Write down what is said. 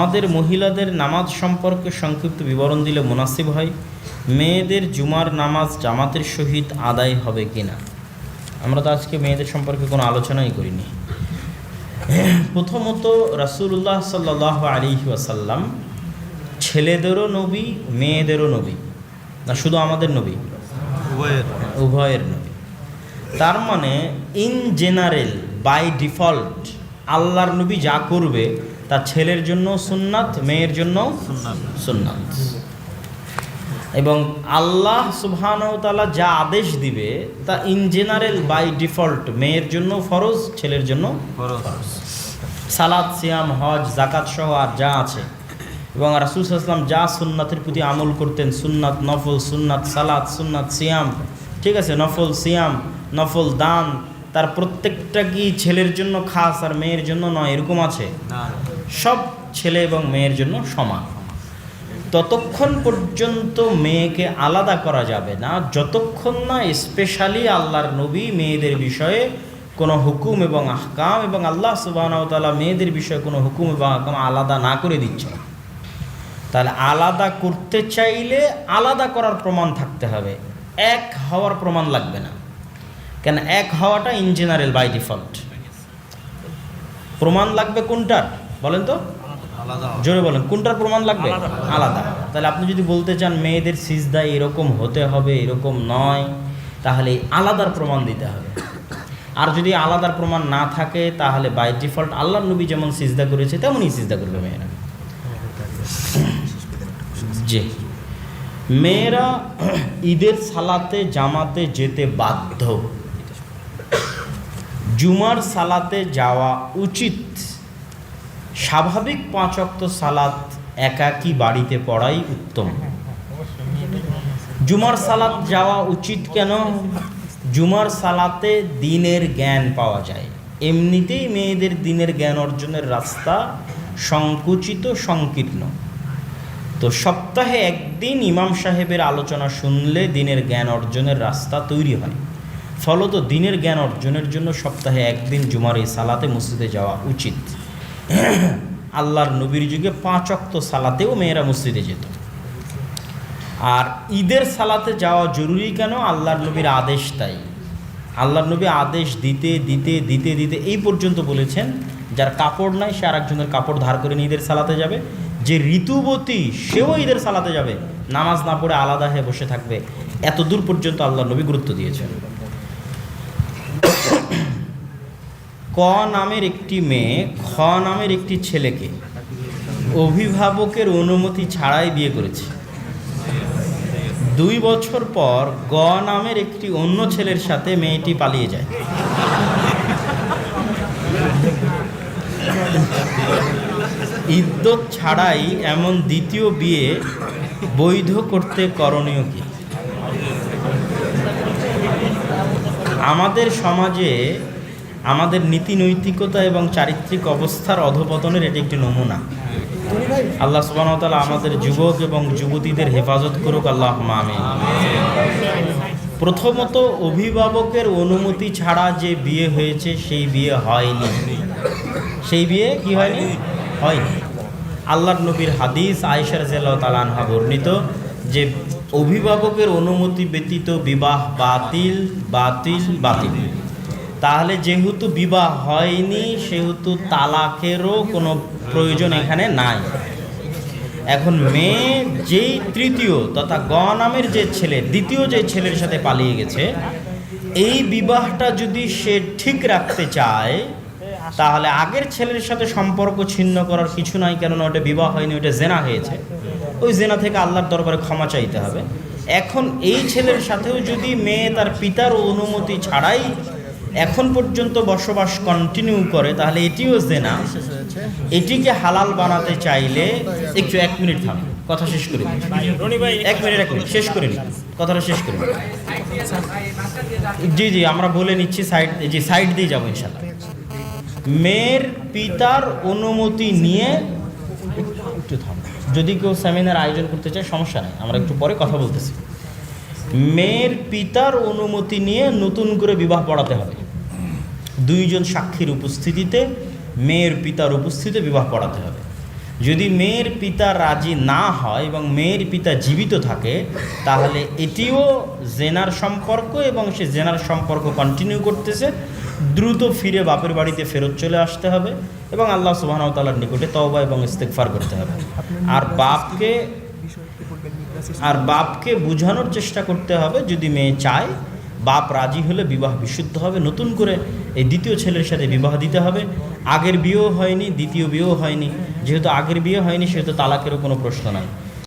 আমাদের মহিলাদের নামাজ সম্পর্কে সংক্ষিপ্ত বিবরণ দিলে মুনাসিব হয়। মেয়েদের জুমার নামাজ জামাতের সহিত আদায় হবে কিনা? আমরা তো আজকে মেয়েদের সম্পর্কে কোনো আলোচনাই করিনি। প্রথমত রাসূলুল্লাহ সাল্লাল্লাহু আলাইহি ওয়াসাল্লাম ছেলেদেরও নবী, মেয়েদেরও নবী, না শুধু আমাদের নবী? উভয়ের নবী। তার মানে ইন জেনারেল বাই ডিফল্ট আল্লাহর নবী যা করবে তা ছেলের জন্য সুন্নাত, মেয়ের জন্য সুন্নাত। এবং আল্লাহ সুবহানাহু ওয়া তাআলা যা আদেশ দিবে তা ইন জেনারেল বাই ডিফল্ট মেয়ের জন্য ফরজ, ছেলের জন্য ফরজ। সালাত, সিয়াম, হজ, যাকাত সহ আর যা আছে, এবং রাসূল সাল্লাল্লাহু আলাইহি ওয়াসাল্লাম যা সুন্নাতের প্রতি আমল করতেন, সুন্নাত, নফল, সুন্নাত সালাত, সুন্নাত সিয়াম, ঠিক আছে, নফল সিয়াম, নফল দান, তার প্রত্যেকটা কি ছেলের জন্য খাস আর মেয়ের জন্য নয়, এরকম আছে? সব ছেলে এবং মেয়ের জন্য সমান। ততক্ষণ পর্যন্ত মেয়েকে আলাদা করা যাবে না যতক্ষণ না স্পেশালি আল্লাহর নবী মেয়েদের বিষয়ে কোনো হুকুম এবং আহকাম, এবং আল্লাহ সুবহানাহু ওয়া তাআলা মেয়েদের বিষয়ে কোনো হুকুম এবং আহকাম আলাদা না করে দিচ্ছে। তাহলে আলাদা করতে চাইলে আলাদা করার প্রমাণ থাকতে হবে, এক হওয়ার প্রমাণ লাগবে না। কেন এক হওয়াটা ইন জেনারেল বাই ডিফল্ট। প্রমাণ লাগবে কোনটার বলেন তো? জোরে বলেন, কোনটার প্রমাণ লাগবে? আলাদা। তাহলে আপনি যদি বলতে চান মেয়েদের সিজদা এরকম হতে হবে, এরকম নয়, তাহলে আলাদার প্রমাণ দিতে হবে। আর যদি আলাদার প্রমাণ না থাকে তাহলে বাই ডিফল্ট আল্লাহর নবী যেমন সিজদা করেছে তেমনই সিজদা করবে মেয়েরা। জি, মেয়েরা ঈদের সালাতে জামাতে যেতে বাধ্য, জুমার সালাতে যাওয়া উচিত। স্বাভাবিক 5 ওয়াক্ত সালাত একাকী বাড়িতে পড়াই উত্তম। জুমার সালাত যাওয়া উচিত কেন? জুমার সালাতে দিনের জ্ঞান পাওয়া যায়। এমনিতেই মেয়েদের দিনের জ্ঞান অর্জনের রাস্তা সংকুচিত, সংকীর্ণ। তো সপ্তাহে একদিন ইমাম সাহেবের আলোচনা শুনলে দিনের জ্ঞান অর্জনের রাস্তা তৈরি হয়। ফলত দিনের জ্ঞান অর্জনের জন্য সপ্তাহে একদিন জুমার এই সালাতে মসজিদে যাওয়া উচিত। আল্লাহর নবীর যুগে 5 ওয়াক্ত সালাতেও মেয়েরা মসজিদে যেত। আর ঈদের সালাতে যাওয়া জরুরি কেন? আল্লাহর নবীর আদেশ তাই। আল্লাহর নবী আদেশ দিতে দিতে দিতে দিতে এই পর্যন্ত বলেছেন, যার কাপড় নাই সে আরেকজনের কাপড় ধার করে নিয়ে ঈদের সালাতে যাবে, যে ঋতুবতী সেও ঈদের সালাতে যাবে, নামাজ না পড়ে আলাদা হয়ে বসে থাকবে। এত দূর পর্যন্ত আল্লাহর নবী গুরুত্ব দিয়েছেন। ক নামের একটি মেয়ে খ নামের একটি ছেলেকে অভিভাবকের অনুমতি ছাড়াই বিয়ে করেছে। 2 বছর পর গ নামের একটি অন্য ছেলের সাথে মেয়েটি পালিয়ে যায়। ইদ্যত ছাড়াই এমন দ্বিতীয় বিয়ে বৈধ করতে করণীয় কি? আমাদের সমাজে আমাদের নীতি নৈতিকতা এবং চারিত্রিক অবস্থার অধঃপতনের এটি একটি নমুনা। আল্লাহ সুবহানাহু ওয়া তাআলা আমাদের যুবক এবং যুবতীদের হেফাজত করুক, আল্লাহুম্মা আমিন। প্রথমত, অভিভাবকের অনুমতি ছাড়া যে বিয়ে হয়েছে সেই বিয়ে হয়নি। সেই বিয়ে কি হয়নি? হয়নি। আল্লাহর নবীর হাদিস আয়েশা রাদিয়াল্লাহু তাআলা আনহা বর্ণিত যে অভিভাবকের অনুমতি ব্যতীত বিবাহ বাতিল বাতিল বাতিল। তাহলে যেহেতু বিবাহ হয়নি সেহেতু তালাকেরও কোনো প্রয়োজন এখানে নাই। এখন মেয়ে যেই তৃতীয় তথা গ নামের যে ছেলে দ্বিতীয় যে ছেলের সাথে পালিয়ে গেছে, এই বিবাহটা যদি সে ঠিক রাখতে চায় তাহলে আগের ছেলের সাথে সম্পর্ক ছিন্ন করার কিছু নাই, কেননা ওটা বিবাহ হয়নি, ওটা জেনা হয়েছে। ওই জেনা থেকে আল্লাহর দরবারে ক্ষমা চাইতে হবে। এখন এই ছেলের সাথেও যদি মেয়ে তার পিতার অনুমতি ছাড়াই এখন পর্যন্ত বসবাস কন্টিনিউ করে তাহলে এটিও জেনা। এটিকে হালাল বানাতে চাইলে একটু 1 মিনিট থাম, কথা শেষ করি। 1 মিনিট শেষ করি, কথাটা শেষ করি। জি জি, আমরা বলে নিচ্ছি, সাইড দিয়ে যাবো ইনশাল্লাহ। মেয়ের পিতার অনুমতি নিয়ে একটু থাম, যদি কেউ সেমিনার আয়োজন করতে চায় সমস্যা নেই, আমরা একটু পরে কথা বলতেছি। মেয়ের পিতার অনুমতি নিয়ে নতুন করে বিবাহ পড়াতে হবে। 2 জন সাক্ষীর উপস্থিতিতে, মেয়ের পিতার উপস্থিতিতে বিবাহ পড়াতে হবে। যদি মেয়ের পিতা রাজি না হয় এবং মেয়ের পিতা জীবিত থাকে, তাহলে এটিও জেনার সম্পর্ক এবং সে জেনার সম্পর্ক কন্টিনিউ করতেছে। দ্রুত ফিরে বাপের বাড়িতে ফেরত চলে আসতে হবে এবং আল্লাহ সুবহানাহু ওয়া তাআলার নিকটে তওবা এবং ইস্তিগফার করতে হবে। আর বাপকে বোঝানোর চেষ্টা করতে হবে, যদি মেয়ে চায়, বাপ রাজি হলে বিবাহ বিশুদ্ধ হবে। নতুন করে এই দ্বিতীয় ছেলের সাথে বিবাহ দিতে হবে। আগের বিয়েও হয়নি, দ্বিতীয় বিয়েও হয়নি, যেহেতু আগের বিয়ে হয়নি সেহেতু তালাকেরও কোনো প্রশ্ন নাই।